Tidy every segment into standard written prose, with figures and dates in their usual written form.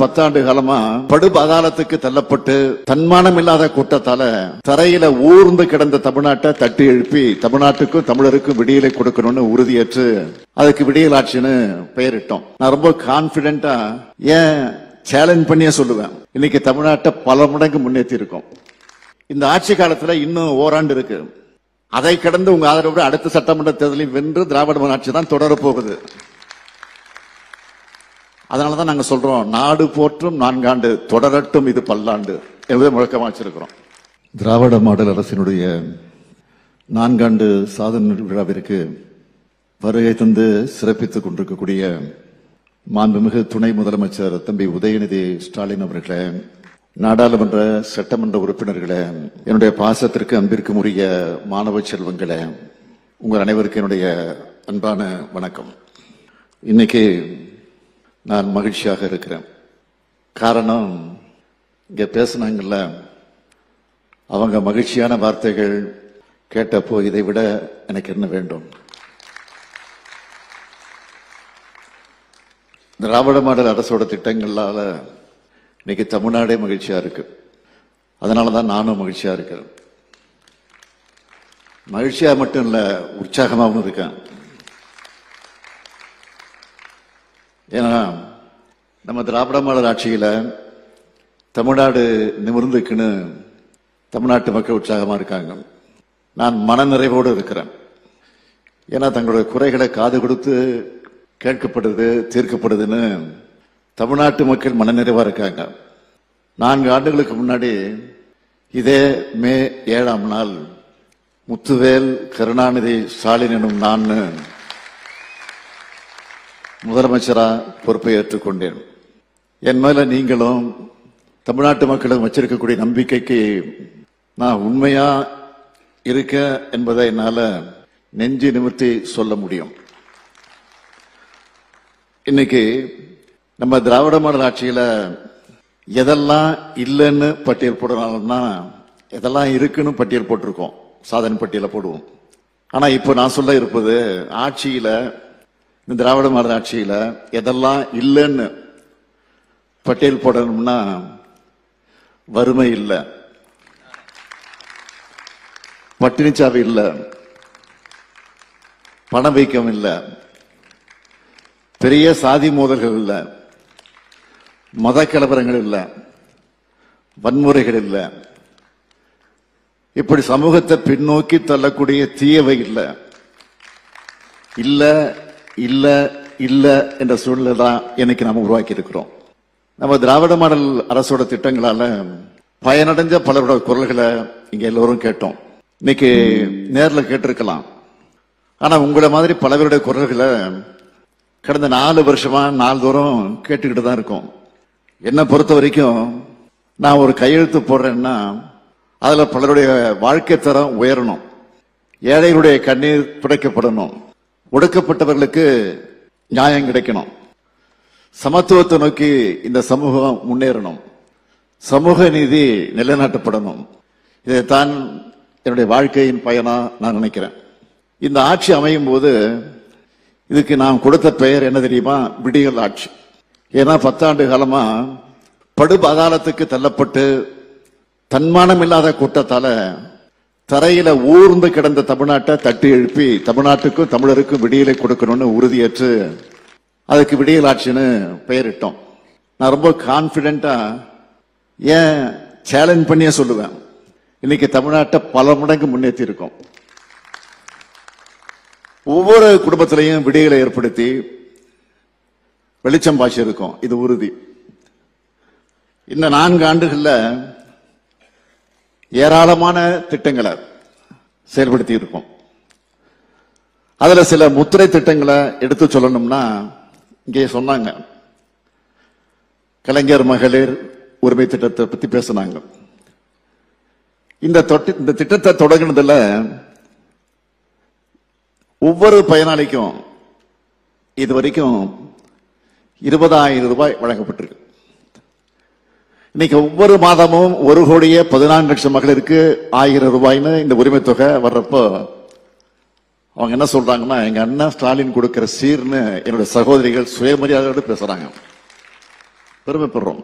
10 ஆண்டு காலமா படுபாதாளத்துக்கு தள்ளப்பட்டு தன்மானம் இல்லாத கூட்டத்தால தரையில ஊர்ந்து கிடந்த தமிழ்நாட்டை தட்டி எழுப்பி தமிழ்நாட்டுக்கும் தமிழருக்கும் விடியலை கொடுக்கணும்னு உறுதியேற்று அதுக்கு விடியல் ஆட்சின்னு பெயரிட்டோம். நான் ரொம்ப கான்பிடென்டா ஏன் சேலஞ்ச் பண்ணியே சொல்லுவேன், இன்னைக்கு தமிழ்நாட்டை பல மடங்கு முன்னேற்றி இருக்கோம். இந்த ஆட்சி காலத்துல இன்னும் ஓராண்டு இருக்கு. அதை கடந்து உங்க ஆதரவோடு அடுத்த சட்டமன்ற தேர்தலில் வென்று திராவிட ஆட்சி தான் தொடரப்போகுது. அதனாலதான் நாங்க சொல்றோம், நாடு போற்றும் 4 ஆண்டு தொடரட்டும் இது பல்லாண்டு என்பதை முழக்கமா வச்சிருக்கிறோம். திராவிட மாடல் அரசினுடைய 4 ஆண்டு சாதனை விழாவிற்கு வருகை தந்து சிறப்பித்துக் கொண்டிருக்கக்கூடிய மாண்புமிகு துணை முதலமைச்சர் தம்பி உதயநிதி ஸ்டாலின் அவர்களே, நாடாளுமன்ற சட்டமன்ற உறுப்பினர்களே, என்னுடைய பாசத்திற்கு அன்பிற்கும் உரிய மாணவ செல்வங்களே, உங்கள் அனைவருக்கும் என்னுடைய அன்பான வணக்கம். இன்னைக்கு நான் மகிழ்ச்சியாக இருக்கிறேன். காரணம், இங்க பேசினாங்கல்ல, அவங்க மகிழ்ச்சியான வார்த்தைகள் கேட்டப்போ இதை விட எனக்கு என்ன வேண்டும்? திராவிட மாடல் அரசோட திட்டங்களால இன்னைக்கு தமிழ்நாடே மகிழ்ச்சியா இருக்கு. அதனாலதான் நானும் மகிழ்ச்சியா இருக்கிறேன். மகிழ்ச்சியா மட்டும் இல்ல, உற்சாகமாகவும் இருக்கேன். ஏன்னா நம்ம திராவிட மாடல் ஆட்சியில தமிழ்நாடு நிமிர்ந்துக்குன்னு தமிழ்நாட்டு மக்கள் உற்சாகமா இருக்காங்க. நான் மனநிறைவோடு இருக்கிறேன். ஏன்னா தங்களுடைய குறைகளை காது கொடுத்து கேட்கப்படுது, தீர்க்கப்படுதுன்னு தமிழ்நாட்டு மக்கள் மனநிறைவா இருக்காங்க. 4 ஆண்டுகளுக்கு முன்னாடி இதே மே 7ஆம் நாள் முத்துவேல் கருணாநிதி ஸ்டாலின் எனும் நான் முதலமைச்சரா பொறுப்பை ஏற்றுக்கொண்டேன். என் மேல நீங்களும் தமிழ்நாட்டு மக்களும் வச்சிருக்கக்கூடிய நம்பிக்கைக்கு நான் உண்மையா இருக்க என்பதை என்னால நெஞ்சு நிமிர்த்தி சொல்ல முடியும். இன்னைக்கு நம்ம திராவிட மாடல் ஆட்சியில எதெல்லாம் இல்லைன்னு பட்டியல் போடுறோம்னா எதெல்லாம் இருக்குன்னு பட்டியல் போட்டிருக்கோம், சாதனை பட்டியல போடுவோம். ஆனா இப்ப நான் சொல்ல இருப்பது, ஆட்சியில இந்த திராவிட மாடல் ஆட்சியில எதெல்லாம் இல்லைன்னு பட்டியல் போடணும்னா வறுமை இல்லை, பட்டினிச்சாவு இல்லை, பணவீக்கம் இல்லை, பெரிய சாதி மோதல்கள் இல்லை, மத கலவரங்கள் இல்லை, வன்முறைகள் இல்லை, இப்படி சமூகத்தை பின்னோக்கி தள்ளக்கூடிய தீயவை இல்லை. இல்ல இல்ல இல்ல என்ற சூழ்நிலை தான் இன்னைக்கு நாம உருவாக்கி இருக்கிறோம். நம்ம திராவிட மாடல் அரசோட திட்டங்களால பயனடைஞ்ச பலரோட குரல்களை இங்க எல்லோரும் கேட்டோம். இன்னைக்கு நேரில் கேட்டிருக்கலாம். ஆனா உங்களை மாதிரி பல பேருடைய குரல்களை கடந்த 4 வருஷமா நாள்தோறும் கேட்டுக்கிட்டு தான் இருக்கோம். என்னை பொறுத்த வரைக்கும் நான் ஒரு கையெழுத்து போடுறேன்னா அதுல பலருடைய வாழ்க்கை தரம் உயரணும், ஏழைகளுடைய கண்ணீர் துடைக்கப்படணும், ஒடுக்கப்பட்டவர்களுக்கு நியாயம் கிடைக்கணும், சமத்துவத்தை நோக்கி இந்த சமூகம் முன்னேறணும், சமூக நீதி நிலைநாட்டப்படணும். இதைத்தான் என்னுடைய வாழ்க்கையின் பயனா நான் நினைக்கிறேன். இந்த ஆட்சி அமையும் போது இதுக்கு நாம் கொடுத்த பெயர் என்ன தெரியுமா? விடியல் ஆட்சி. ஏன்னா 10 ஆண்டு காலமா படுபாதாளத்துக்கு தள்ளப்பட்டு தன்மானம் இல்லாத கூட்டத்தால தரையில ஊர்ந்து கிடந்த தமிழ்நாட்டை தட்டி எழுப்பி தமிழ்நாட்டுக்கும் தமிழருக்கும் விடியலை கொடுக்கணும்னு உறுதியேற்று அதுக்கு விடியல் ஆட்சின்னு பெயரிட்டோம். நான் ரொம்ப கான்பிடென்டா ஏன் சேலஞ்ச் பண்ணியே சொல்லுவேன், இன்னைக்கு தமிழ்நாட்டை பல மடங்கு முன்னேற்றி இருக்கோம். ஒவ்வொரு குடும்பத்திலையும் விடியலை ஏற்படுத்தி வெளிச்சம் பாய்ச்சி இருக்கும், இது உறுதி. இந்த 4 ஆண்டுகள்ல ஏராளமான திட்டங்களை செயல்படுத்தி இருக்கோம். அதுல சில முத்திரை திட்டங்களை எடுத்து சொல்லணும்னா, இங்கே சொன்னாங்க கலைஞர் மகளிர் உரிமை திட்டத்தை பத்தி பேசினாங்க. இந்த திட்டத்தை தொடங்கினதுல ஒவ்வொரு பயனாளிக்கும் இதுவரைக்கும் 20,000 ரூபாய் வழங்கப்பட்டிருக்கு. இன்னைக்கு ஒவ்வொரு மாதமும் 1,14,00,000 மகளிருக்கு 1000 ரூபாய்னு இந்த உரிமை தொகை வர்றப்போ அவங்க என்ன சொல்றாங்கன்னா, எங்க அண்ணன் ஸ்டாலின் கொடுக்கிற சீர்னு என்னுடைய சகோதரிகள் சுயமரியாதையோடு பேசுறாங்க. பெருமைப்படுறோம்.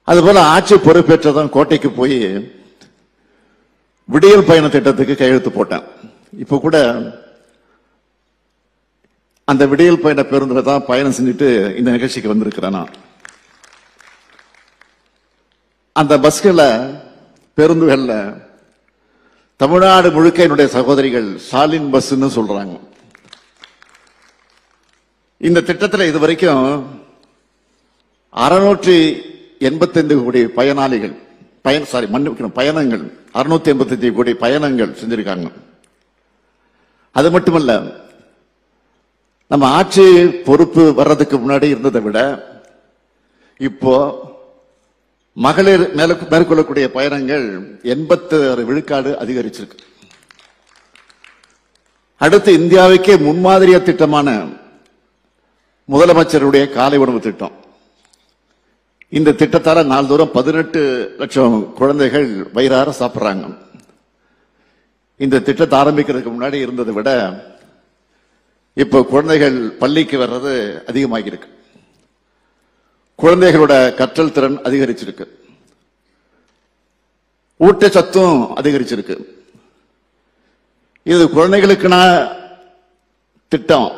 அதுபோல ஆட்சி பொறுப்பேற்றதும் கோட்டைக்கு போய் விடியல் பயண திட்டத்துக்கு கையெழுத்து போட்டேன். இப்ப கூட அந்த விடியல் பயண பேருந்துல தான் பயணம் செஞ்சுட்டு இந்த நிகழ்ச்சிக்கு வந்திருக்கிறேன். நான் அந்த பஸ்கள பேருந்துகள்ல தமிழ்நாடு முழுக்க என்னுடைய சகோதரிகள் ஸ்டாலின் பஸ்ன்னு சொல்றாங்க. இந்த திட்டத்தில் இதுவரைக்கும் 685 கோடி பயனாளிகள் பயணங்கள் 685 கோடி பயணங்கள் செஞ்சிருக்காங்க. அது மட்டுமல்ல, நம்ம ஆட்சி பொறுப்பு வர்றதுக்கு முன்னாடி இருந்ததை விட இப்போ மகளிர் மேற்கொள்ளக்கூடிய பயணங்கள் 86 விழுக்காடு அதிகரிச்சிருக்கு. அடுத்து இந்தியாவுக்கே முன்மாதிரிய திட்டமான முதலமைச்சருடைய காலை உணவு திட்டம். இந்த திட்டத்தால நாள்தோறும் 18 லட்சம் குழந்தைகள் வயிறார சாப்பிடுறாங்க. இந்த திட்டத்தை ஆரம்பிக்கிறதுக்கு முன்னாடி இருந்ததை விட இப்போ குழந்தைகள் பள்ளிக்கு வர்றது அதிகமாகி இருக்கு. குழந்தைகளோட கற்றல் திறன் அதிகரிச்சிருக்கு. ஊட்டச்சத்தும் அதிகரிச்சிருக்கு. இது குழந்தைகளுக்கான திட்டம்.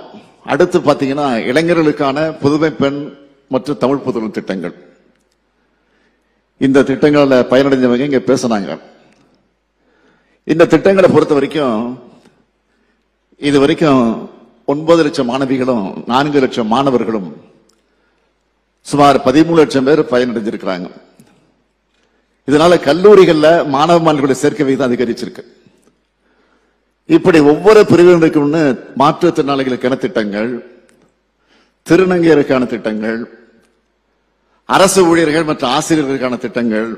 அடுத்து பாத்தீங்கன்னா இளைஞர்களுக்கான புதுமை பெண் மற்றும் தமிழ் புதுமை திட்டங்கள். இந்த திட்டங்கள பயனடைஞ்சவங்க இங்க பேசினாங்க. இந்த திட்டங்களை பொறுத்த வரைக்கும் இதுவரைக்கும் 9 லட்சம் மாணவிகளும் 4 லட்சம் மாணவர்களும் சுமார் 13 லட்சம் பேர் பயனடைஞ்சிருக்கிறாங்க. இதனால கல்லூரிகள்ல மாணவ மாணவிகளுடைய சேர்க்கை விகிதம் அதிகரிச்சிருக்கு. இப்படி ஒவ்வொரு பிரிவினருக்கும் மாற்றுத்திறனாளிகளுக்கான திட்டங்கள், திருநங்கையருக்கான திட்டங்கள், அரசு ஊழியர்கள் மற்றும் ஆசிரியர்களுக்கான திட்டங்கள்,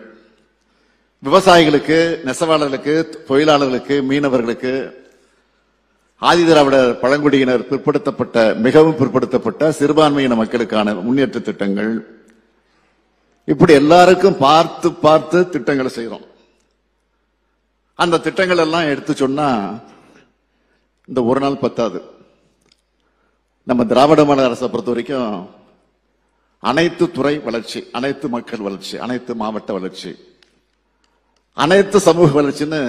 விவசாயிகளுக்கு, நெசவாளர்களுக்கு, தொழிலாளர்களுக்கு, மீனவர்களுக்கு, ஆதிதிராவிடர் பழங்குடியினர் பிற்படுத்தப்பட்ட மிகவும் பிற்படுத்தப்பட்ட சிறுபான்மையின மக்களுக்கான முன்னேற்ற திட்டங்கள், இப்படி எல்லாருக்கும் பார்த்து பார்த்து திட்டங்களை செய்யறோம். அந்த திட்டங்கள் எல்லாம் எடுத்து சொன்னா இந்த ஒரு நாள் பத்தாது. நம்ம திராவிட மாடல் அரசை பொறுத்த வரைக்கும் அனைத்து துறை வளர்ச்சி, அனைத்து மக்கள் வளர்ச்சி, அனைத்து மாவட்ட வளர்ச்சி, அனைத்து சமூக வளர்ச்சின்னு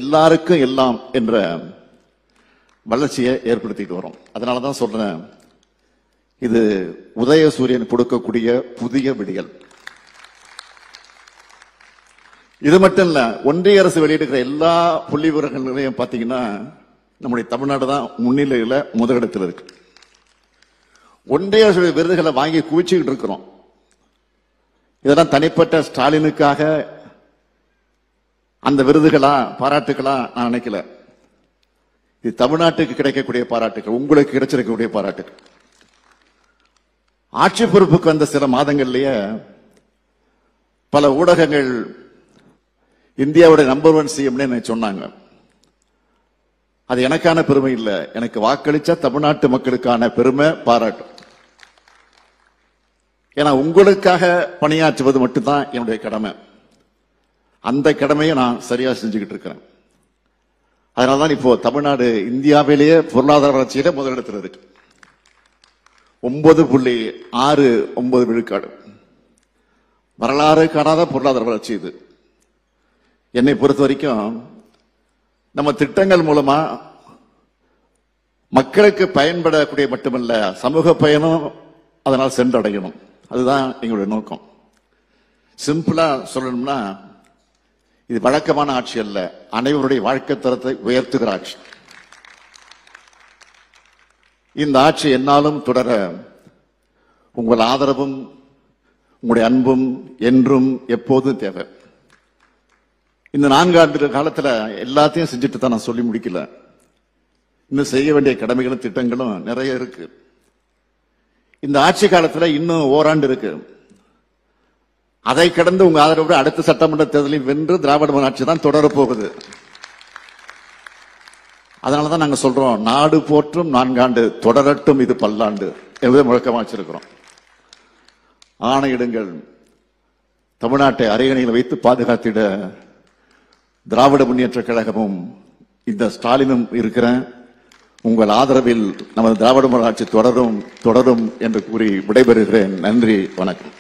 எல்லாருக்கும் எல்லாம் என்ற வளர்ச்சியை ஏற்படுத்திட்டு வரோம். அதனாலதான் சொல்றேன், இது உதயசூரியன் கொடுக்கக்கூடிய புதிய விடியல். இது மட்டும் இல்ல, ஒன்றிய அரசு வெளியிடுகிற எல்லா புள்ளி விவரங்களையும் பாத்தீங்கன்னா நம்முடைய தமிழ்நாடு தான் முன்னிலையில முதலிடத்தில் இருக்கு. ஒன்றிய அரசு விருதுகளை வாங்கி குவிச்சுக்கிட்டு இருக்கிறோம். இதெல்லாம் தனிப்பட்ட ஸ்டாலினுக்காக அந்த விருதுகளா பாராட்டுகளா நான் நினைக்கல. இது தமிழ்நாட்டுக்கு கிடைக்கக்கூடிய பாராட்டுகள், உங்களுக்கு கிடைச்சிருக்கக்கூடிய பாராட்டுகள். ஆட்சி பொறுப்புக்கு வந்த சில மாதங்கள்லயே பல ஊடகங்கள் இந்தியாவுடைய நம்பர் 1 சிஎம்னு சொன்னாங்க. அது எனக்கான பெருமை இல்லை, எனக்கு வாக்களிச்ச தமிழ்நாட்டு மக்களுக்கான பெருமை, பாராட்டு. ஏன்னா உங்களுக்காக பணியாற்றுவது மட்டும்தான் என்னுடைய கடமை. அந்த கடமையை நான் சரியா செஞ்சுக்கிட்டு இருக்கிறேன். அதனாலதான் இப்போ தமிழ்நாடு இந்தியாவிலேயே பொருளாதார வளர்ச்சியில முதலிடத்தில் இருக்கு. 9.69 விழுக்காடு. வரலாறு காணாத பொருளாதார வளர்ச்சி இது. என்னை பொறுத்த வரைக்கும் நம்ம திட்டங்கள் மூலமா மக்களுக்கு பயன்படக்கூடிய மட்டுமல்ல, சமூக பயனும் அதனால் சென்றடையணும். அதுதான் எங்களுடைய நோக்கம். சிம்பிளா சொல்லணும்னா, இது வழக்கமான ஆட்சி அல்ல, அனைவருடைய வாழ்க்கை தரத்தை உயர்த்துகிற ஆட்சி. இந்த ஆட்சி என்னாலும் தொடர உங்கள் ஆதரவும் உங்களுடைய அன்பும் என்றும் எப்போதும் தேவை. இந்த 4 ஆண்டு காலத்துல எல்லாத்தையும் செஞ்சுட்டு தான் நான் சொல்லி முடிக்கல. இன்னும் செய்ய வேண்டிய கடமைகளும் திட்டங்களும் நிறைய இருக்கு. இந்த ஆட்சி காலத்துல இன்னும் ஓராண்டு இருக்கு. அதை கடந்து உங்க ஆதரவு அடுத்த சட்டமன்ற தேர்தலில் வென்று திராவிட மாடல் ஆட்சி தான் தொடர போகுது. அதனாலதான் நாங்க சொல்றோம், நாடு போற்றும் 4 ஆண்டு தொடரட்டும் இது பல்லாண்டு என்பதை முழக்கமா வச்சிருக்கிறோம். ஆணையிடுங்கள், தமிழ்நாட்டை அரியணையில் வைத்து பாதுகாத்திட திராவிட முன்னேற்ற கழகமும் இந்த ஸ்டாலினும் இருக்கிறேன். உங்கள் ஆதரவில் நமது திராவிட மாடல் ஆட்சி தொடரும் தொடரும் என்று கூறி விடைபெறுகிறேன். நன்றி, வணக்கம்.